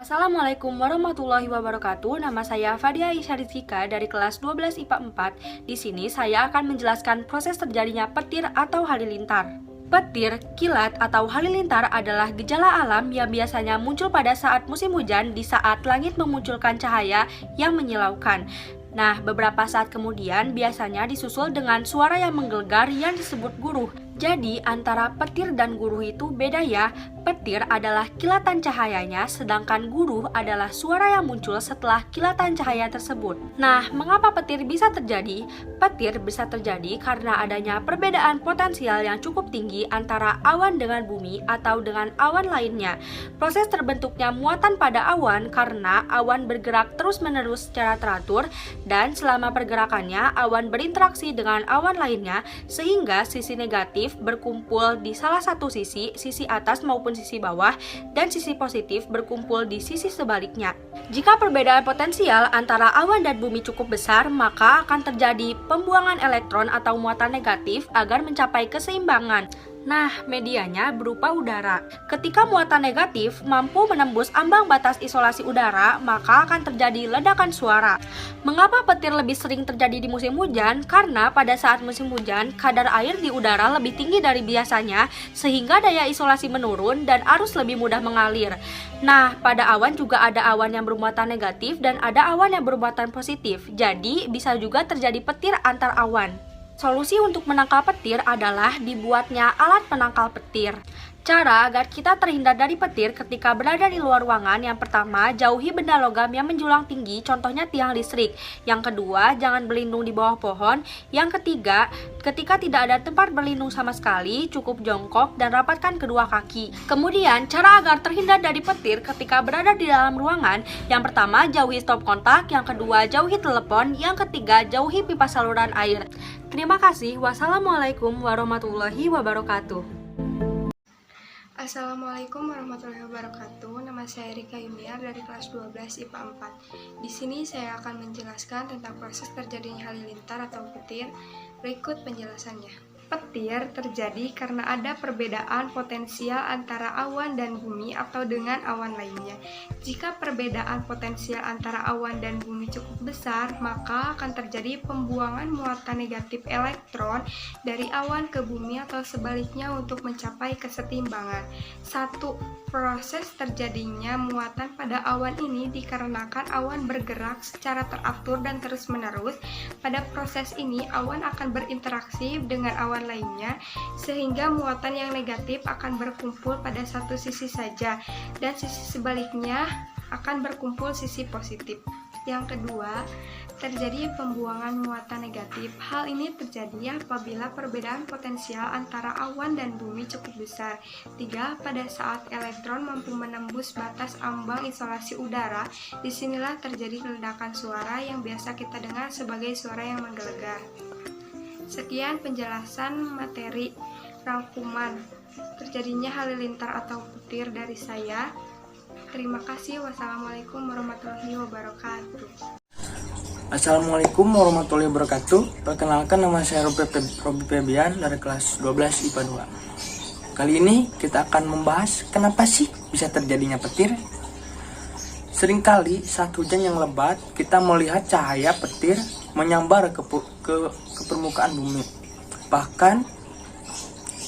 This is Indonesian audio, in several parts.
Assalamualaikum warahmatullahi wabarakatuh. Nama saya Fadia Aisyah Rizkika dari kelas 12 IPA 4. Di sini saya akan menjelaskan proses terjadinya petir atau halilintar. Petir, kilat, atau halilintar adalah gejala alam yang biasanya muncul pada saat musim hujan di saat langit memunculkan cahaya yang menyilaukan. Nah, beberapa saat kemudian biasanya disusul dengan suara yang menggelegar yang disebut guruh. Jadi, antara petir dan guruh itu beda ya. Petir adalah kilatan cahayanya, sedangkan guruh adalah suara yang muncul setelah kilatan cahaya tersebut. Nah, mengapa petir bisa terjadi? Petir bisa terjadi karena adanya perbedaan potensial yang cukup tinggi antara awan dengan bumi atau dengan awan lainnya. Proses terbentuknya muatan pada awan karena awan bergerak terus-menerus secara teratur, dan selama pergerakannya awan berinteraksi dengan awan lainnya sehingga sisi negatif berkumpul di salah satu sisi atas maupun sisi bawah, dan sisi positif berkumpul di sisi sebaliknya. Jika perbedaan potensial antara awan dan bumi cukup besar, maka akan terjadi pembuangan elektron atau muatan negatif agar mencapai keseimbangan. Nah, medianya berupa udara. Ketika muatan negatif mampu menembus ambang batas isolasi udara, maka akan terjadi ledakan suara. Mengapa petir lebih sering terjadi di musim hujan? Karena pada saat musim hujan, kadar air di udara lebih tinggi dari biasanya, sehingga daya isolasi menurun dan arus lebih mudah mengalir. Nah, pada awan juga ada awan yang bermuatan negatif dan ada awan yang bermuatan positif. Jadi, bisa juga terjadi petir antar awan. Solusi untuk menangkal petir adalah dibuatnya alat penangkal petir. Cara agar kita terhindar dari petir ketika berada di luar ruangan: yang pertama, jauhi benda logam yang menjulang tinggi, contohnya tiang listrik. Yang kedua, jangan berlindung di bawah pohon. Yang ketiga, ketika tidak ada tempat berlindung sama sekali, cukup jongkok dan rapatkan kedua kaki. Kemudian, cara agar terhindar dari petir ketika berada di dalam ruangan: yang pertama, jauhi stop kontak. Yang kedua, jauhi telepon. Yang ketiga, jauhi pipa saluran air. Terima kasih. Wassalamualaikum warahmatullahi wabarakatuh. Assalamualaikum warahmatullahi wabarakatuh. Nama saya Rika Yumiar dari kelas 12 IPA 4. Di sini saya akan menjelaskan tentang proses terjadinya halilintar atau petir. Berikut penjelasannya. Petir terjadi karena ada perbedaan potensial antara awan dan bumi atau dengan awan lainnya. Jika perbedaan potensial antara awan dan bumi cukup besar, maka akan terjadi pembuangan muatan negatif elektron dari awan ke bumi atau sebaliknya untuk mencapai kesetimbangan. 1. Proses terjadinya muatan pada awan ini dikarenakan awan bergerak secara teratur dan terus-menerus. Pada proses ini, awan akan berinteraksi dengan awan lainnya, sehingga muatan yang negatif akan berkumpul pada satu sisi saja, dan sisi sebaliknya akan berkumpul sisi positif. Yang kedua, terjadi pembuangan muatan negatif. Hal ini terjadi apabila perbedaan potensial antara awan dan bumi cukup besar. 3. Pada saat elektron mampu menembus batas ambang isolasi udara, disinilah terjadi ledakan suara yang biasa kita dengar sebagai suara yang menggelegar. Sekian penjelasan materi rangkuman terjadinya halilintar atau petir dari saya. Terima kasih. Wassalamualaikum warahmatullahi wabarakatuh. Assalamualaikum warahmatullahi wabarakatuh. Perkenalkan, nama saya Robi Febian dari kelas 12 IPA 2. Kali ini kita akan membahas kenapa sih bisa terjadinya petir. Seringkali saat hujan yang lebat, kita melihat cahaya petir menyambar ke permukaan bumi. Bahkan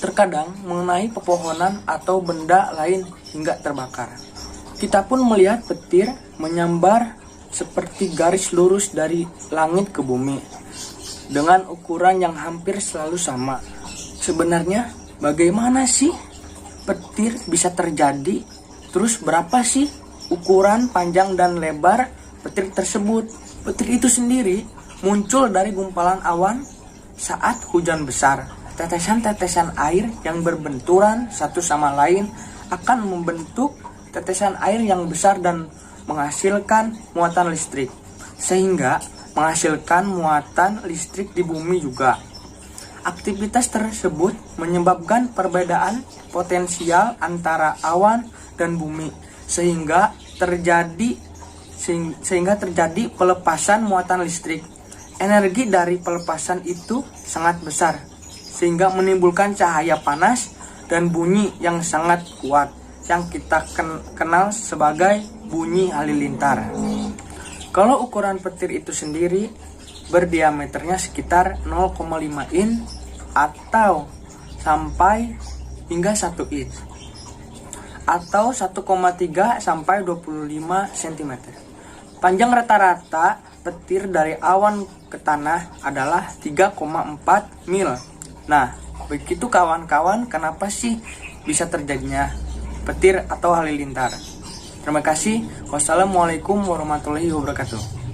terkadang mengenai pepohonan atau benda lain hingga terbakar. Kita pun melihat petir menyambar seperti garis lurus dari langit ke bumi dengan ukuran yang hampir selalu sama. Sebenarnya bagaimana sih petir bisa terjadi? Terus berapa sih ukuran panjang dan lebar petir tersebut? Petir itu sendiri muncul dari gumpalan awan saat hujan besar. Tetesan-tetesan air yang berbenturan satu sama lain akan membentuk tetesan air yang besar dan menghasilkan muatan listrik, sehingga menghasilkan muatan listrik di bumi juga. Aktivitas tersebut menyebabkan perbedaan potensial antara awan dan bumi, sehingga terjadi pelepasan muatan listrik. Energi dari pelepasan itu sangat besar, sehingga menimbulkan cahaya panas dan bunyi yang sangat kuat. yang kita kenal sebagai bunyi halilintar. Kalau ukuran petir itu sendiri berdiameternya sekitar 0,5 in atau sampai hingga 1 in atau 1,3 sampai 25 cm. Panjang rata-rata petir dari awan ke tanah adalah 3,4 mil. Nah, begitu kawan-kawan, kenapa sih bisa terjadinya petir atau halilintar? Terima kasih. Wassalamualaikum warahmatullahi wabarakatuh.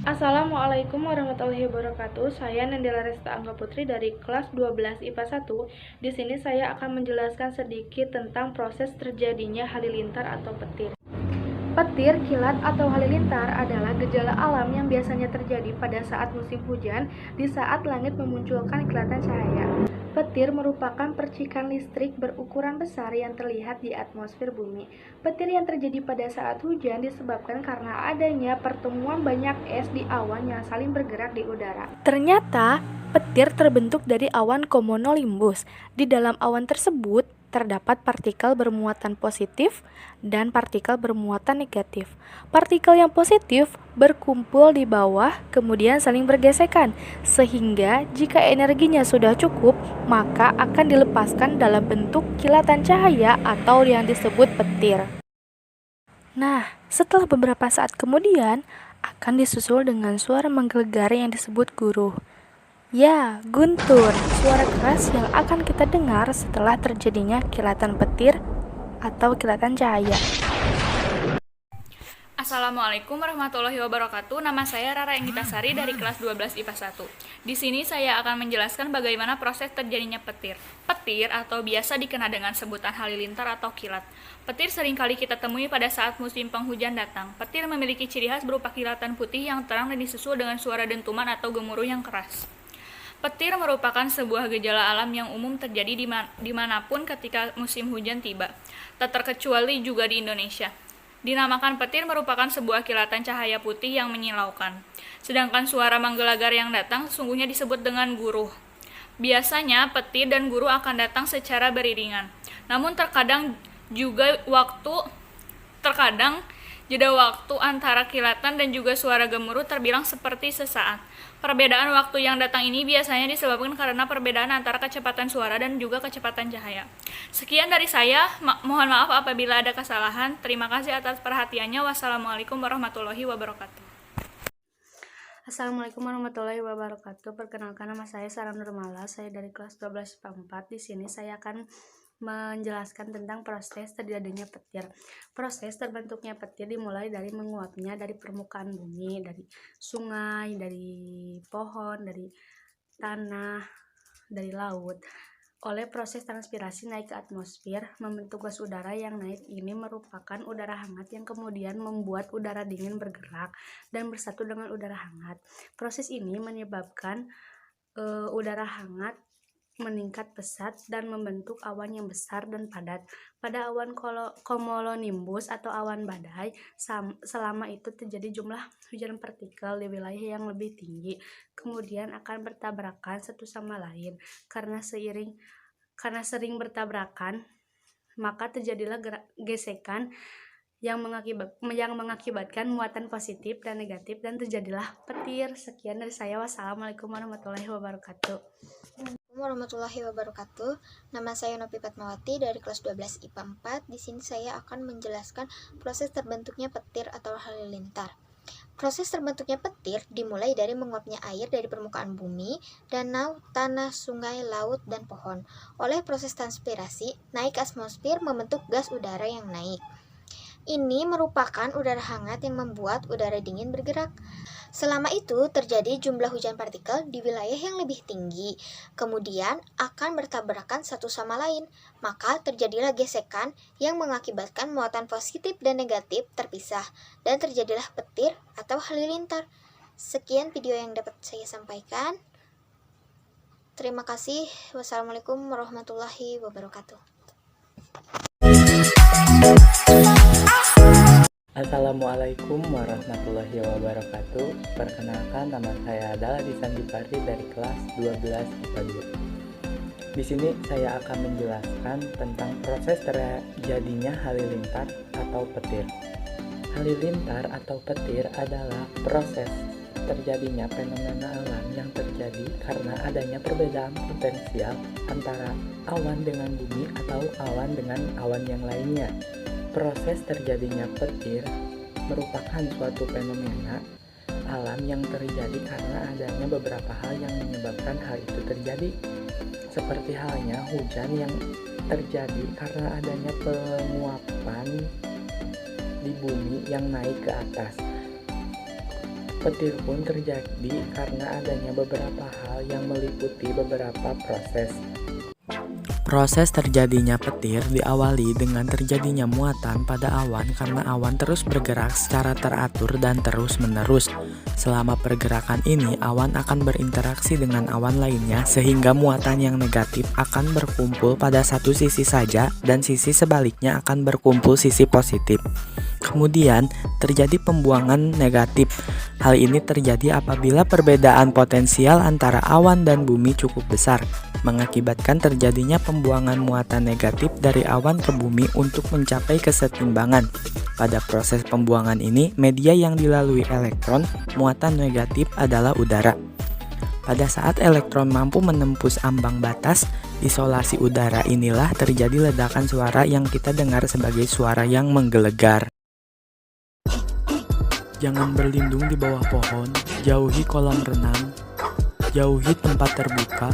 Assalamualaikum warahmatullahi wabarakatuh. Saya Nendela Resta Angga Putri dari kelas 12 IPA 1. Di sini saya akan menjelaskan sedikit tentang proses terjadinya halilintar atau petir. Petir, kilat, atau halilintar adalah gejala alam yang biasanya terjadi pada saat musim hujan di saat langit memunculkan kilatan cahaya. Petir merupakan percikan listrik berukuran besar yang terlihat di atmosfer bumi. Petir yang terjadi pada saat hujan disebabkan karena adanya pertemuan banyak es di awan yang saling bergerak di udara. Ternyata, petir terbentuk dari awan cumulonimbus. Di dalam awan tersebut, terdapat partikel bermuatan positif dan partikel bermuatan negatif. Partikel yang positif berkumpul di bawah, kemudian saling bergesekan, sehingga jika energinya sudah cukup, maka akan dilepaskan dalam bentuk kilatan cahaya atau yang disebut petir. Nah, setelah beberapa saat kemudian, akan disusul dengan suara menggelegar yang disebut guruh. Ya, guntur, suara keras yang akan kita dengar setelah terjadinya kilatan petir atau kilatan cahaya. Assalamualaikum warahmatullahi wabarakatuh. Nama saya Rara Enggitasari dari kelas 12 IPA 1. Di sini saya akan menjelaskan bagaimana proses terjadinya petir. Petir atau biasa dikenal dengan sebutan halilintar atau kilat. Petir seringkali kita temui pada saat musim penghujan datang. Petir memiliki ciri khas berupa kilatan putih yang terang dan disusul dengan suara dentuman atau gemuruh yang keras. Petir merupakan sebuah gejala alam yang umum terjadi dimanapun ketika musim hujan tiba, tak terkecuali juga di Indonesia. Dinamakan petir merupakan sebuah kilatan cahaya putih yang menyilaukan. Sedangkan suara menggelegar yang datang sesungguhnya disebut dengan guruh. Biasanya petir dan guruh akan datang secara beriringan. Namun terkadang jeda waktu antara kilatan dan juga suara gemuruh terbilang seperti sesaat. Perbedaan waktu yang datang ini biasanya disebabkan karena perbedaan antara kecepatan suara dan juga kecepatan cahaya. Sekian dari saya, mohon maaf apabila ada kesalahan. Terima kasih atas perhatiannya. Wassalamualaikum warahmatullahi wabarakatuh. Assalamualaikum warahmatullahi wabarakatuh. Perkenalkan, nama saya Sarah Nurmala. Saya dari kelas 12 IPA 4. Di sini saya akan menjelaskan tentang proses terjadinya petir. Proses terbentuknya petir dimulai dari menguapnya dari permukaan bumi, dari sungai, dari pohon, dari tanah, dari laut. Oleh proses transpirasi naik ke atmosfer, membentuk gas udara yang naik ini merupakan udara hangat yang kemudian membuat udara dingin bergerak dan bersatu dengan udara hangat. Proses ini menyebabkan udara hangat meningkat pesat dan membentuk awan yang besar dan padat. Pada awan cumulonimbus atau awan badai, selama itu terjadi jumlah hujan partikel di wilayah yang lebih tinggi, kemudian akan bertabrakan satu sama lain. Karena sering bertabrakan, maka terjadilah gesekan yang mengakibatkan muatan positif dan negatif dan terjadilah petir. Sekian dari saya. Wassalamualaikum warahmatullahi wabarakatuh. Warahmatullahi wabarakatuh. Nama saya Nopi Fatmawati dari kelas 12 IPA 4. Di sini saya akan menjelaskan proses terbentuknya petir atau halilintar. Proses terbentuknya petir dimulai dari menguapnya air dari permukaan bumi, danau, tanah, sungai, laut, dan pohon. Oleh proses transpirasi, naik ke atmosfer membentuk gas udara yang naik. Ini merupakan udara hangat yang membuat udara dingin bergerak. Selama itu terjadi jumlah hujan partikel di wilayah yang lebih tinggi, kemudian akan bertabrakan satu sama lain, maka terjadilah gesekan yang mengakibatkan muatan positif dan negatif terpisah, dan terjadilah petir atau halilintar. Sekian video yang dapat saya sampaikan. Terima kasih. Wassalamualaikum warahmatullahi wabarakatuh. Assalamualaikum warahmatullahi wabarakatuh. Perkenalkan, nama saya adalah Disan Dipari dari kelas 12 IPA 2. Di sini saya akan menjelaskan tentang proses terjadinya halilintar atau petir. Halilintar atau petir adalah proses terjadinya fenomena alam yang terjadi karena adanya perbedaan potensial antara awan dengan bumi atau awan dengan awan yang lainnya. Proses terjadinya petir merupakan suatu fenomena alam yang terjadi karena adanya beberapa hal yang menyebabkan hal itu terjadi. Seperti halnya hujan yang terjadi karena adanya penguapan di bumi yang naik ke atas. Petir pun terjadi karena adanya beberapa hal yang meliputi beberapa proses. Proses terjadinya petir diawali dengan terjadinya muatan pada awan karena awan terus bergerak secara teratur dan terus-menerus. Selama pergerakan ini, awan akan berinteraksi dengan awan lainnya sehingga muatan yang negatif akan berkumpul pada satu sisi saja dan sisi sebaliknya akan berkumpul sisi positif. Kemudian terjadi pembuangan negatif. Hal ini terjadi apabila perbedaan potensial antara awan dan bumi cukup besar, mengakibatkan terjadinya pembuangan muatan negatif dari awan ke bumi untuk mencapai kesetimbangan. Pada proses pembuangan ini, media yang dilalui elektron, muatan negatif adalah udara. Pada saat elektron mampu menembus ambang batas, isolasi udara inilah terjadi ledakan suara yang kita dengar sebagai suara yang menggelegar. Jangan berlindung di bawah pohon, jauhi kolam renang, jauhi tempat terbuka,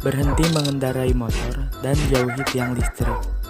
berhenti mengendarai motor, dan jauhi tiang listrik.